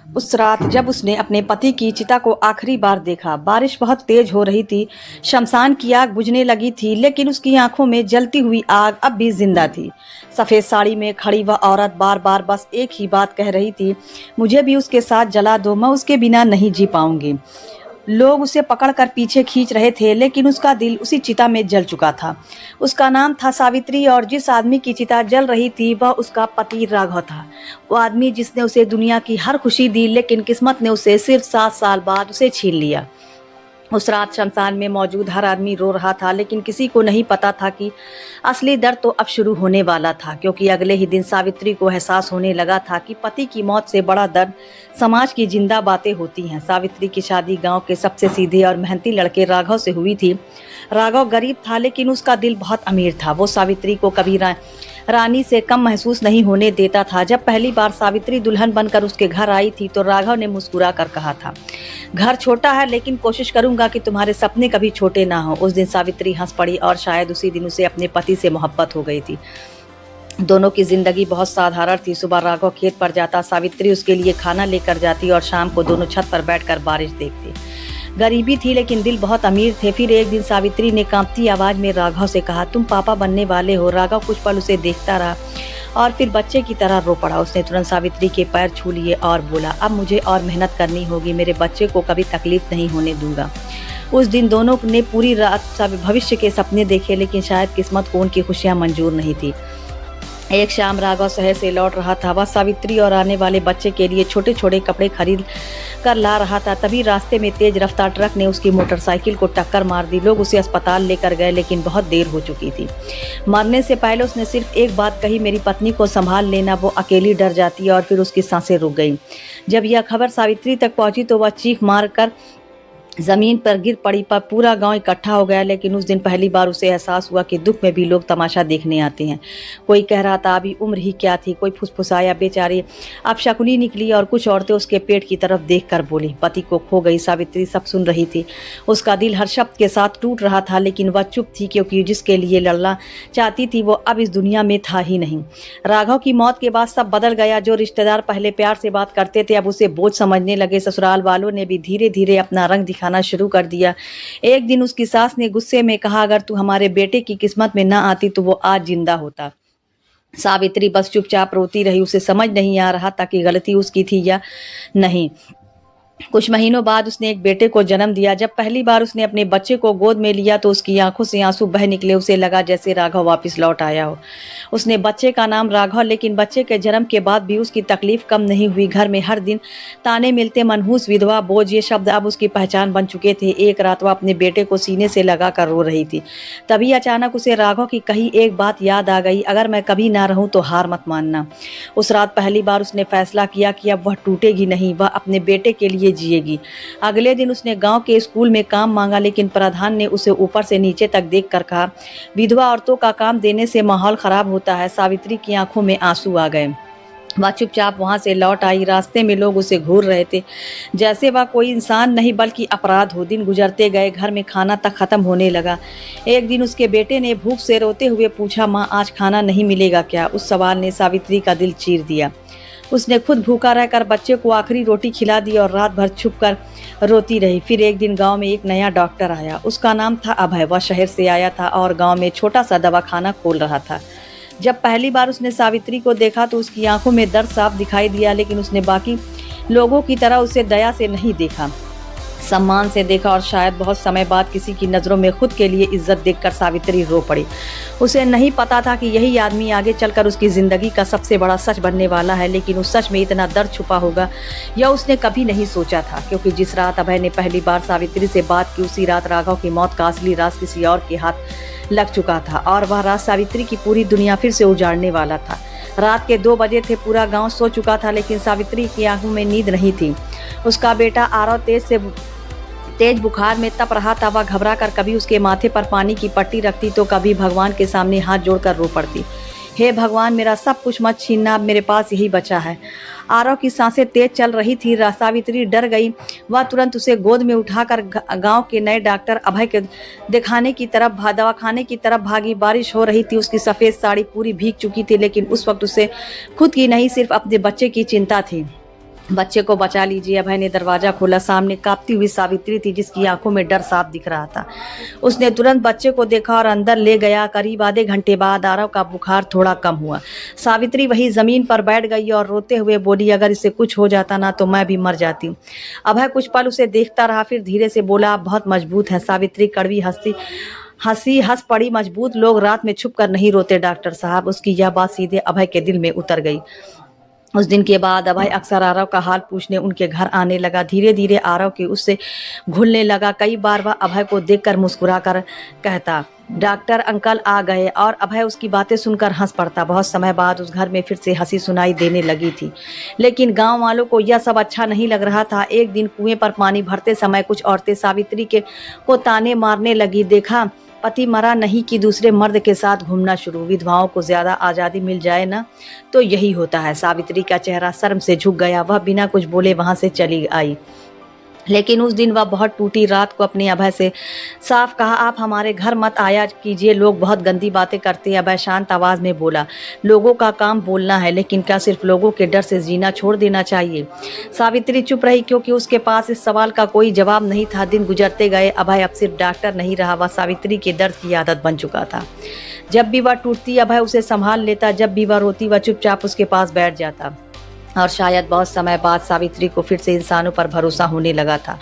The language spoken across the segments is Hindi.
उस रात जब उसने अपने पति की चिता को आखिरी बार देखा, बारिश बहुत तेज हो रही थी। शमशान की आग बुझने लगी थी, लेकिन उसकी आंखों में जलती हुई आग अब भी जिंदा थी। सफेद साड़ी में खड़ी वह औरत बार बार बस एक ही बात कह रही थी, मुझे भी उसके साथ जला दो, मैं उसके बिना नहीं जी पाऊंगी। लोग उसे पकड़कर पीछे खींच रहे थे, लेकिन उसका दिल उसी चिता में जल चुका था। उसका नाम था सावित्री, और जिस आदमी की चिता जल रही थी वह उसका पति राघव था। वो आदमी जिसने उसे दुनिया की हर खुशी दी, लेकिन किस्मत ने उसे सिर्फ 7 साल बाद उसे छीन लिया। उस रात शमशान में मौजूद हर आदमी रो रहा था, लेकिन किसी को नहीं पता था कि असली दर्द तो अब शुरू होने वाला था, क्योंकि अगले ही दिन सावित्री को एहसास होने लगा था कि पति की मौत से बड़ा दर्द समाज की जिंदा बातें होती हैं। सावित्री की शादी गांव के सबसे सीधे और मेहनती लड़के राघव से हुई थी। राघव गरीब था, लेकिन उसका दिल बहुत अमीर था। वो सावित्री को कभी रानी से कम महसूस नहीं होने देता था। जब पहली बार सावित्री दुल्हन बनकर उसके घर आई थी तो राघव ने मुस्कुरा कर कहा था, घर छोटा है, लेकिन कोशिश करूंगा कि तुम्हारे सपने कभी छोटे ना हो। उस दिन सावित्री हंस पड़ी, और शायद उसी दिन उसे अपने पति से मोहब्बत हो गई थी। दोनों की जिंदगी बहुत साधारण थी। सुबह राघव खेत पर जाता, सावित्री उसके लिए खाना लेकर जाती, और शाम को दोनों छत पर बैठकर बारिश देखती। गरीबी थी, लेकिन दिल बहुत अमीर थे। फिर एक दिन सावित्री ने कांपती आवाज में राघव से कहा, तुम पापा बनने वाले हो। राघव कुछ पल उसे देखता रहा और फिर बच्चे की तरह रो पड़ा। उसने तुरंत सावित्री के पैर छू लिए और बोला, अब मुझे और मेहनत करनी होगी, मेरे बच्चे को कभी तकलीफ नहीं होने दूंगा। उस दिन दोनों ने पूरी रात सब भविष्य के सपने देखे, लेकिन शायद किस्मत को उनकी खुशियां मंजूर नहीं थी। एक शाम राघव शहर से लौट रहा था। वह सावित्री और आने वाले बच्चे के लिए छोटे छोटे कपड़े खरीद कर ला रहा था। तभी रास्ते में तेज रफ्तार ट्रक ने उसकी मोटरसाइकिल को टक्कर मार दी। लोग उसे अस्पताल लेकर गए, लेकिन बहुत देर हो चुकी थी। मरने से पहले उसने सिर्फ एक बात कही, मेरी पत्नी को संभाल लेना। वो अकेली डर जाती, और फिर उसकी सांसें रुक गईं। जब यह खबर सावित्री तक पहुंची तो वह चीख मार कर जमीन पर गिर पड़ी। पर पूरा गांव इकट्ठा हो गया, लेकिन उस दिन पहली बार उसे एहसास हुआ कि दुख में भी लोग तमाशा देखने आते हैं। कोई कह रहा था, अभी उम्र ही क्या थी। कोई फुसफुसाया, बेचारी अब शकुनी निकली। और कुछ औरतें उसके पेट की तरफ देखकर बोली, पति को खो गई। सावित्री सब सुन रही थी। उसका दिल हर शब्द के साथ टूट रहा था, लेकिन वह चुप थी, क्योंकि जिसके लिए लड़ना चाहती थी वो अब इस दुनिया में था ही नहीं। राघव की मौत के बाद सब बदल गया। जो रिश्तेदार पहले प्यार से बात करते थे अब उसे बोझ समझने लगे। ससुराल वालों ने भी धीरे धीरे अपना रंग दिखाना शुरू कर दिया। एक दिन उसकी सास ने गुस्से में कहा, अगर तू हमारे बेटे की किस्मत में ना आती तो वो आज जिंदा होता। सावित्री बस चुपचाप रोती रही। उसे समझ नहीं आ रहा था कि गलती उसकी थी या नहीं। कुछ महीनों बाद उसने एक बेटे को जन्म दिया। जब पहली बार उसने अपने बच्चे को गोद में लिया तो उसकी आंखों से आंसू बह निकले। उसे लगा जैसे राघव वापस लौट आया हो। उसने बच्चे का नाम राघव, लेकिन बच्चे के जन्म के बाद भी उसकी तकलीफ कम नहीं हुई। घर में हर दिन ताने मिलते, मनहूस, विधवा, बोझ, ये शब्द अब उसकी पहचान बन चुके थे। एक रात वह अपने बेटे को सीने से लगा कर रो रही थी। तभी अचानक उसे राघव की कही एक बात याद आ गई, अगर मैं कभी ना रहूं तो हार मत मानना। उस रात पहली बार उसने फैसला किया कि अब वह टूटेगी नहीं, वह अपने बेटे के लिए जिएगी। अगले दिन उसने गांव के स्कूल में काम मांगा, लेकिन प्रधान ने उसे ऊपर से नीचे तक देखकर कहा, विधवा औरतों का काम देने से माहौल खराब होता है। सावित्री की आंखों में आंसू आ गए। वह चुपचाप वहां से लौट आई। रास्ते में लोग उसे घूर रहे थे, जैसे वह कोई इंसान नहीं बल्कि अपराध हो। दिन गुजरते गए, घर में खाना तक खत्म होने लगा। एक दिन उसके बेटे ने भूख से रोते हुए पूछा, माँ आज खाना नहीं मिलेगा क्या? उस सवाल ने सावित्री का दिल चीर दिया। उसने खुद भूखा रहकर बच्चे को आखिरी रोटी खिला दी और रात भर छुप कर रोती रही। फिर एक दिन गांव में एक नया डॉक्टर आया। उसका नाम था अभय। वह शहर से आया था और गांव में छोटा सा दवाखाना खोल रहा था। जब पहली बार उसने सावित्री को देखा तो उसकी आंखों में दर्द साफ दिखाई दिया, लेकिन उसने बाकी लोगों की तरह उसे दया से नहीं देखा, सम्मान से देखा। और शायद बहुत समय बाद किसी की नज़रों में खुद के लिए इज्जत देखकर सावित्री रो पड़ी। उसे नहीं पता था कि यही आदमी आगे चलकर उसकी ज़िंदगी का सबसे बड़ा सच बनने वाला है, लेकिन उस सच में इतना दर्द छुपा होगा यह उसने कभी नहीं सोचा था। क्योंकि जिस रात अभय ने पहली बार सावित्री से बात की, उसी रात राघव की मौत का असली राज किसी और के हाथ लग चुका था, और वह रात सावित्री की पूरी दुनिया फिर से उजाड़ने वाला था। रात के 2 बजे थे। पूरा गांव सो चुका था, लेकिन सावित्री की आंखों में नींद नहीं थी। उसका बेटा आरव तेज बुखार में तप रहा था। वह घबरा कर कभी उसके माथे पर पानी की पट्टी रखती तो कभी भगवान के सामने हाथ जोड़कर रो पड़ती, हे भगवान मेरा सब कुछ मत छीनना, अब मेरे पास यही बचा है। आरव की सांसें तेज चल रही थी। सावित्री डर गई। वह तुरंत उसे गोद में उठाकर गांव के नए डॉक्टर अभय के दवाखाने की तरफ भागी। बारिश हो रही थी। उसकी सफ़ेद साड़ी पूरी भीग चुकी थी, लेकिन उस वक्त उसे खुद की नहीं सिर्फ अपने बच्चे की चिंता थी। बच्चे को बचा लीजिए। अभय ने दरवाजा खोला। सामने कांपती हुई सावित्री थी, जिसकी आंखों में डर साफ दिख रहा था। उसने तुरंत बच्चे को देखा और अंदर ले गया। करीब आधे घंटे बाद आरव का बुखार थोड़ा कम हुआ। सावित्री वही जमीन पर बैठ गई और रोते हुए बोली, अगर इसे कुछ हो जाता ना तो मैं भी मर जाती। अभय कुछ पल उसे देखता रहा, फिर धीरे से बोला, आप बहुत मजबूत हैं। सावित्री कड़वी हंस पड़ी। मजबूत लोग रात में छुप कर नहीं रोते डॉक्टर साहब। उसकी यह बात सीधे अभय के दिल में उतर गई। उस दिन के बाद अभय अक्सर आरव का हाल पूछने उनके घर आने लगा। धीरे धीरे आरव के उससे घुलने लगा। कई बार वह अभय को देखकर मुस्कुरा कर कहता, डॉक्टर अंकल आ गए, और अभय उसकी बातें सुनकर हंस पड़ता। बहुत समय बाद उस घर में फिर से हंसी सुनाई देने लगी थी, लेकिन गांव वालों को यह सब अच्छा नहीं लग रहा था। एक दिन कुएं पर पानी भरते समय कुछ औरतें सावित्री को ताने मारने लगी। देखा, पति मरा नहीं कि दूसरे मर्द के साथ घूमना शुरू। विधवाओं को ज्यादा आज़ादी मिल जाए ना तो यही होता है। सावित्री का चेहरा शर्म से झुक गया। वह बिना कुछ बोले वहां से चली आई। लेकिन उस दिन वह बहुत टूटी। रात को अपने अभय से साफ कहा, आप हमारे घर मत आया कीजिए, लोग बहुत गंदी बातें करते हैं। अभय शांत आवाज में बोला, लोगों का काम बोलना है, लेकिन क्या सिर्फ लोगों के डर से जीना छोड़ देना चाहिए? सावित्री चुप रही, क्योंकि उसके पास इस सवाल का कोई जवाब नहीं था। दिन गुजरते गए। अभय अब सिर्फ डॉक्टर नहीं रहा, वह सावित्री के दर्द की आदत बन चुका था। जब भी वह टूटती अभय उसे संभाल लेता, जब भी वह रोती वह चुपचाप उसके पास बैठ जाता। और शायद बहुत समय बाद सावित्री को फिर से इंसानों पर भरोसा होने लगा था।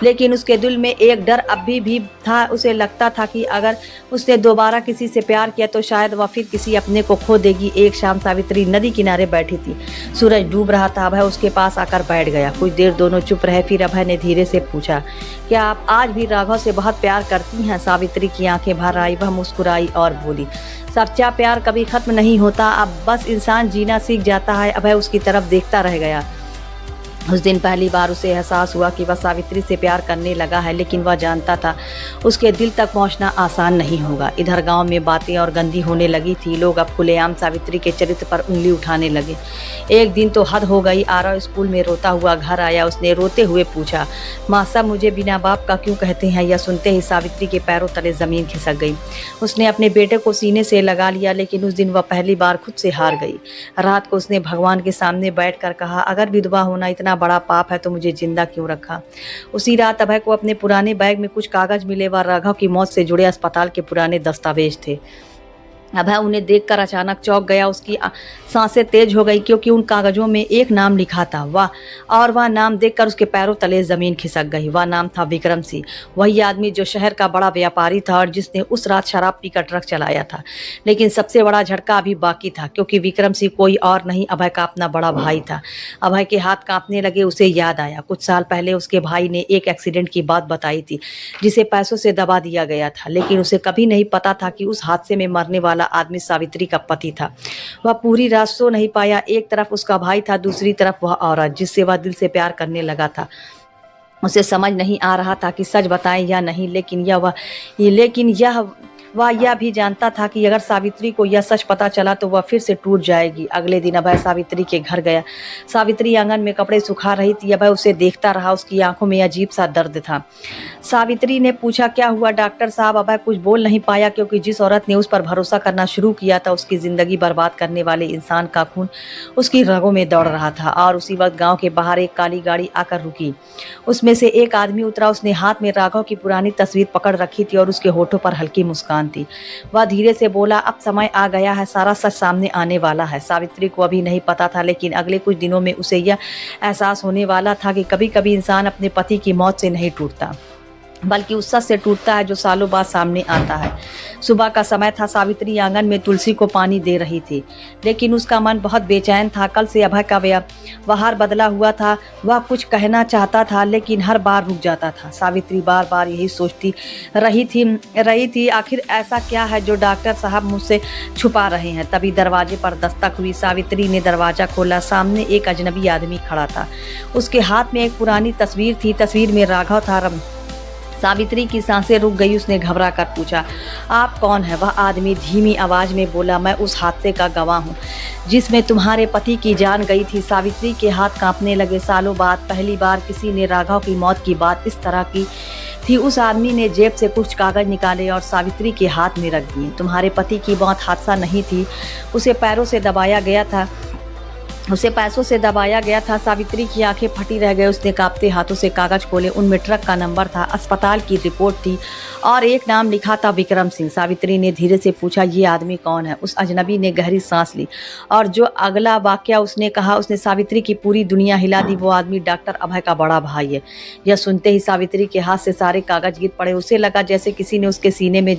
लेकिन उसके दिल में एक डर अभी भी था। उसे लगता था कि अगर उसने दोबारा किसी से प्यार किया तो शायद वह फिर किसी अपने को खो देगी। एक शाम सावित्री नदी किनारे बैठी थी। सूरज डूब रहा था। अभय उसके पास आकर बैठ गया। कुछ देर दोनों चुप रहे। फिर अभय ने धीरे से पूछा, क्या आप आज भी राघव से बहुत प्यार करती हैं? सावित्री की आंखें भर आई। वह मुस्कुराई और बोली, सच्चा प्यार कभी खत्म नहीं होता, अब बस इंसान जीना सीख जाता है। अभय उसकी तरफ देखता रह गया। उस दिन पहली बार उसे एहसास हुआ कि वह सावित्री से प्यार करने लगा है, लेकिन वह जानता था उसके दिल तक पहुंचना आसान नहीं होगा। इधर गांव में बातें और गंदी होने लगी थी। लोग अब खुलेआम सावित्री के चरित्र पर उंगली उठाने लगे। एक दिन तो हद हो गई। आरव स्कूल में रोता हुआ घर आया। उसने रोते हुए पूछा, माँ सब मुझे बिना बाप का क्यों कहते हैं? यह सुनते ही सावित्री के पैरों तले जमीन खिसक गई। उसने अपने बेटे को सीने से लगा लिया, लेकिन उस दिन वह पहली बार खुद से हार गई। रात को उसने भगवान के सामने बैठकर कहा, अगर विधवा होना इतना बड़ा पाप है तो मुझे जिंदा क्यों रखा? उसी रात अभय को अपने पुराने बैग में कुछ कागज मिले। वह राघव की मौत से जुड़े अस्पताल के पुराने दस्तावेज थे। अभय उन्हें देखकर अचानक चौंक गया। उसकी सांसें तेज हो गई, क्योंकि उन कागजों में एक नाम लिखा था। वह नाम देखकर उसके पैरों तले जमीन खिसक गई। वह नाम था विक्रम सिंह, वही आदमी जो शहर का बड़ा व्यापारी था और जिसने उस रात शराब पीकर ट्रक चलाया था। लेकिन सबसे बड़ा झटका अभी बाकी था, क्योंकि विक्रम सिंह कोई और नहीं, अभय का अपना बड़ा भाई था। अभय के हाथ कांपने लगे। उसे याद आया, कुछ साल पहले उसके भाई ने एक एक्सीडेंट की बात बताई थी, जिसे पैसों से दबा दिया गया था। लेकिन उसे कभी नहीं पता था कि उस हादसे में मरने वाला आदमी सावित्री का पति था। वह पूरी रात सो नहीं पाया। एक तरफ उसका भाई था, दूसरी तरफ वह औरत जिससे वह दिल से प्यार करने लगा था। उसे समझ नहीं आ रहा था कि सच बताएं या नहीं, लेकिन वह यह भी जानता था कि अगर सावित्री को यह सच पता चला तो वह फिर से टूट जाएगी। अगले दिन अभय सावित्री के घर गया। सावित्री आंगन में कपड़े सुखा रही थी। अभय उसे देखता रहा। उसकी आंखों में अजीब सा दर्द था। सावित्री ने पूछा, क्या हुआ डॉक्टर साहब? अभय कुछ बोल नहीं पाया, क्योंकि जिस औरत ने उस पर भरोसा करना शुरू किया था, उसकी जिंदगी बर्बाद करने वाले इंसान का खून उसकी रगों में दौड़ रहा था। और उसी वक्त गाँव के बाहर एक काली गाड़ी आकर रुकी। उसमें से एक आदमी उतरा। उसने हाथ में राघव की पुरानी तस्वीर पकड़ रखी थी और उसके होठों पर हल्की मुस्कान थी। वह धीरे से बोला, अब समय आ गया है, सारा सच सामने आने वाला है। सावित्री को अभी नहीं पता था, लेकिन अगले कुछ दिनों में उसे यह एहसास होने वाला था कि कभी कभी इंसान अपने पति की मौत से नहीं टूटता, बल्कि उस सच से टूटता है जो सालों बाद सामने आता है। सुबह का समय था। सावित्री आंगन में तुलसी को पानी दे रही थी, लेकिन उसका मन बहुत बेचैन था। कल से अभय का व्यवहार बदला हुआ था। वह कुछ कहना चाहता था, लेकिन हर बार रुक जाता था। सावित्री बार बार यही सोचती रही थी, आखिर ऐसा क्या है जो डॉक्टर साहब मुझसे छुपा रहे हैं। तभी दरवाजे पर दस्तक हुई। सावित्री ने दरवाजा खोला। सामने एक अजनबी आदमी खड़ा था। उसके हाथ में एक पुरानी तस्वीर थी। तस्वीर में राघव था। सावित्री की सांसें रुक गई। उसने घबरा कर पूछा, आप कौन है? वह आदमी धीमी आवाज में बोला, मैं उस हादसे का गवाह हूँ जिसमें तुम्हारे पति की जान गई थी। सावित्री के हाथ कांपने लगे। सालों बाद पहली बार किसी ने राघव की मौत की बात इस तरह की थी। उस आदमी ने जेब से कुछ कागज निकाले और सावित्री के हाथ में रख दिए। तुम्हारे पति की मौत हादसा नहीं थी, उसे पैरों से दबाया गया था। उसे पैसों से दबाया गया था। सावित्री की आंखें फटी रह गई। उसने कांपते हाथों से कागज खोले। उनमें ट्रक का नंबर था, अस्पताल की रिपोर्ट थी और एक नाम लिखा था, विक्रम सिंह। सावित्री ने धीरे से पूछा, ये आदमी कौन है? उस अजनबी ने गहरी सांस ली और जो अगला वाक्य उसने कहा उसने सावित्री की पूरी दुनिया हिला दी। वो आदमी डॉक्टर अभय का बड़ा भाई है। यह सुनते ही सावित्री के हाथ से सारे कागज गिर पड़े। उसे लगा जैसे किसी ने उसके सीने में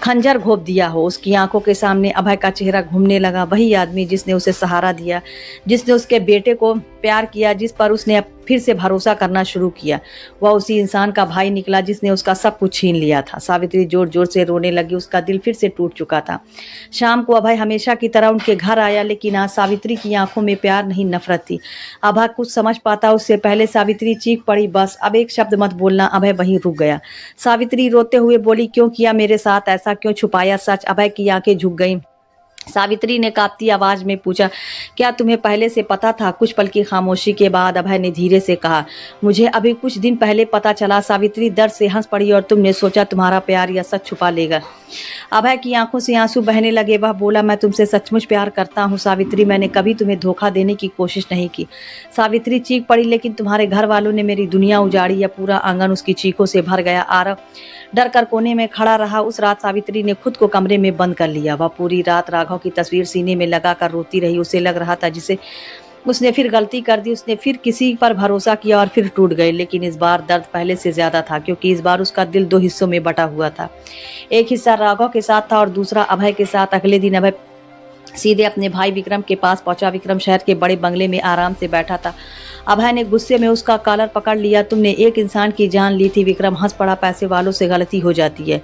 खंजर घोंप दिया हो। उसकी आंखों के सामने अभय का चेहरा घूमने लगा। वही आदमी जिसने उसे सहारा दिया, जिसने उसके बेटे को प्यार किया, जिस पर उसने फिर से भरोसा करना शुरू किया, वह उसी इंसान का भाई निकला जिसने उसका सब कुछ छीन लिया था। सावित्री जोर जोर से रोने लगी। उसका दिल फिर से टूट चुका था। शाम को अभय हमेशा की तरह उनके घर आया, लेकिन आज सावित्री की आंखों में प्यार नहीं, नफरत थी। अभय कुछ समझ पाता उससे पहले सावित्री चीख पड़ी, बस अब एक शब्द मत बोलना। अभय वहीं रुक गया। सावित्री रोते हुए बोली, क्यों किया मेरे साथ ऐसा? क्यों छुपाया सच? अभय की आंखें झुक गईं। सावित्री ने कांपती आवाज में पूछा, क्या तुम्हें पहले से पता था? कुछ पल की खामोशी के बाद अभय ने धीरे से कहा, मुझे अभी कुछ दिन पहले पता चला। सावित्री दर्द से हंस पड़ी, और तुमने सोचा तुम्हारा प्यार यह सच छुपा लेगा? अभय की आंखों से आंसू बहने लगे। वह बोला, मैं तुमसे सचमुच प्यार करता हूँ सावित्री, मैंने कभी तुम्हें धोखा देने की कोशिश नहीं की। सावित्री चीख पड़ी, लेकिन तुम्हारे घर वालों ने मेरी दुनिया उजाड़ी। या पूरा आंगन उसकी चीखों से भर गया। आरव डर कर कोने में खड़ा रहा। उस रात सावित्री ने खुद को कमरे में बंद कर लिया। वह पूरी रात राघव की तस्वीर सीने में लगाकर रोती रही। उसे लग रहा था जिसे उसने फिर गलती कर दी, उसने फिर किसी पर भरोसा किया और फिर टूट गए। लेकिन इस बार दर्द पहले से ज्यादा था, क्योंकि इस बार उसका दिल दो हिस्सों में बटा हुआ था। एक हिस्सा राघव के साथ था और दूसरा अभय के साथ। अगले दिन अभय सीधे अपने भाई विक्रम के पास पहुंचा। विक्रम शहर के बड़े बंगले में आराम से बैठा था। अभय ने गुस्से में उसका कॉलर पकड़ लिया। तुमने एक इंसान की जान ली थी। विक्रम हंस पड़ा, पैसे वालों से गलती हो जाती है।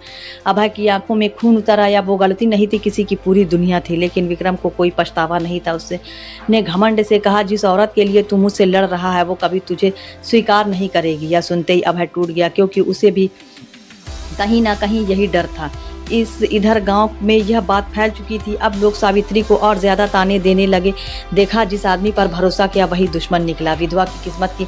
अभय की आंखों में खून उतर आया। वो गलती नहीं थी, किसी की पूरी दुनिया थी। लेकिन विक्रम को कोई पछतावा नहीं था। उससे ने घमंड से कहा, जिस औरत के लिए तू मुझसे लड़ रहा है वो कभी तुझे स्वीकार नहीं करेगी। यह सुनते ही अभय टूट गया, क्योंकि उसे भी कहीं ना कहीं यही डर था। इधर गांव में यह बात फैल चुकी थी। अब लोग सावित्री को और ज्यादा ताने देने लगे। देखा, जिस आदमी पर भरोसा किया वही दुश्मन निकला। विधवा की किस्मत की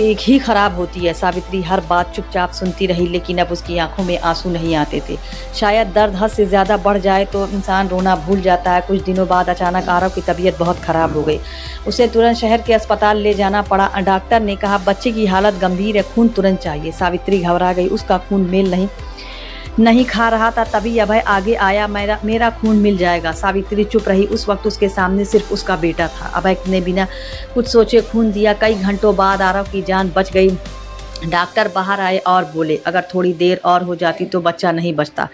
एक ही खराब होती है। सावित्री हर बात चुपचाप सुनती रही, लेकिन अब उसकी आंखों में आंसू नहीं आते थे। शायद दर्द हद से ज्यादा बढ़ जाए तो इंसान रोना भूल जाता है। कुछ दिनों बाद अचानक आरव की तबीयत बहुत खराब हो गई। उसे तुरंत शहर के अस्पताल ले जाना पड़ा। डॉक्टर ने कहा, बच्चे की हालत गंभीर है, खून तुरंत चाहिए। सावित्री घबरा गई। उसका खून मेल नहीं खा रहा था। तभी अभय आगे आया, मेरा खून मिल जाएगा। सावित्री चुप रही। उस वक्त उसके सामने सिर्फ उसका बेटा था। अभय ने बिना कुछ सोचे खून दिया। कई घंटों बाद आरव की जान बच गई। डॉक्टर बाहर आए और बोले, अगर थोड़ी देर और हो जाती तो बच्चा नहीं बचता।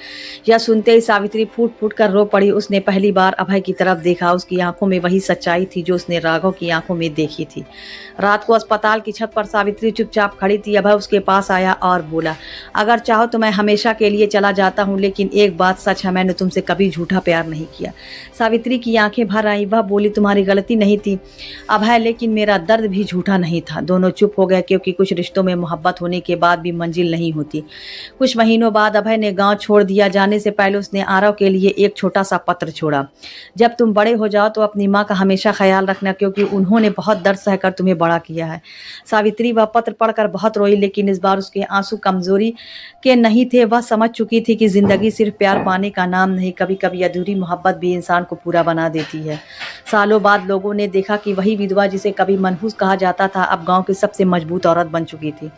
यह सुनते ही सावित्री फूट फूट कर रो पड़ी। उसने पहली बार अभय की तरफ देखा। उसकी आंखों में वही सच्चाई थी जो उसने राघव की आंखों में देखी थी। रात को अस्पताल की छत पर सावित्री चुपचाप खड़ी थी। अभय उसके पास आया और बोला, अगर चाहो तो मैं हमेशा के लिए चला जाता हूँ, लेकिन एक बात सच है, मैंने तुमसे कभी झूठा प्यार नहीं किया। सावित्री की आंखें भर आई। वह बोली, तुम्हारी गलती नहीं थी अभय, लेकिन मेरा दर्द भी झूठा नहीं था। दोनों चुप हो गए, क्योंकि कुछ रिश्तों में मोहब्बत होने के बाद भी मंजिल नहीं होती। कुछ महीनों बाद अभय ने गांव छोड़ दिया। जाने से पहले उसने आरव के लिए एक छोटा सा पत्र छोड़ा, जब तुम बड़े हो जाओ तो अपनी माँ का हमेशा ख्याल रखना, क्योंकि उन्होंने बहुत दर्द सहकर तुम्हें बड़ा किया है। सावित्री वह पत्र पढ़कर बहुत रोई, लेकिन इस बार उसके आंसू कमजोरी के नहीं थे। वह समझ चुकी थी कि जिंदगी सिर्फ प्यार पाने का नाम नहीं, कभी कभी अधूरी मोहब्बत भी इंसान को पूरा बना देती है। सालों बाद लोगों ने देखा कि वही विधवा जिसे कभी मनहूस कहा जाता था, अब गांव की सबसे मजबूत औरत बन चुकी थी।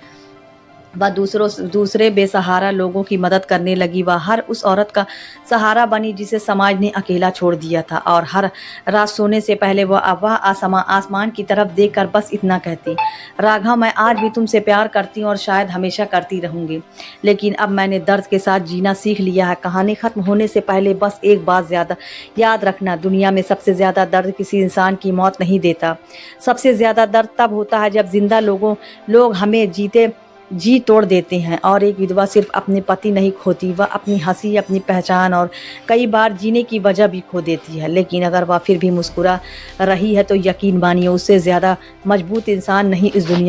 वह दूसरे बेसहारा लोगों की मदद करने लगी। वह हर उस औरत का सहारा बनी जिसे समाज ने अकेला छोड़ दिया था। और हर रात सोने से पहले वह आसमान की तरफ देखकर बस इतना कहती, राघव, मैं आज भी तुमसे प्यार करती हूँ और शायद हमेशा करती रहूंगी, लेकिन अब मैंने दर्द के साथ जीना सीख लिया है। कहानी खत्म होने से पहले बस एक बात ज्यादा याद रखना, दुनिया में सबसे ज्यादा दर्द किसी इंसान की मौत नहीं देता। सबसे ज्यादा दर्द तब होता है जब जिंदा लोग हमें जी तोड़ देते हैं। और एक विधवा सिर्फ अपने पति नहीं खोती, वह अपनी हंसी, अपनी पहचान और कई बार जीने की वजह भी खो देती है। लेकिन अगर वह फिर भी मुस्कुरा रही है तो यकीन मानिए, उससे ज़्यादा मजबूत इंसान नहीं इस दुनिया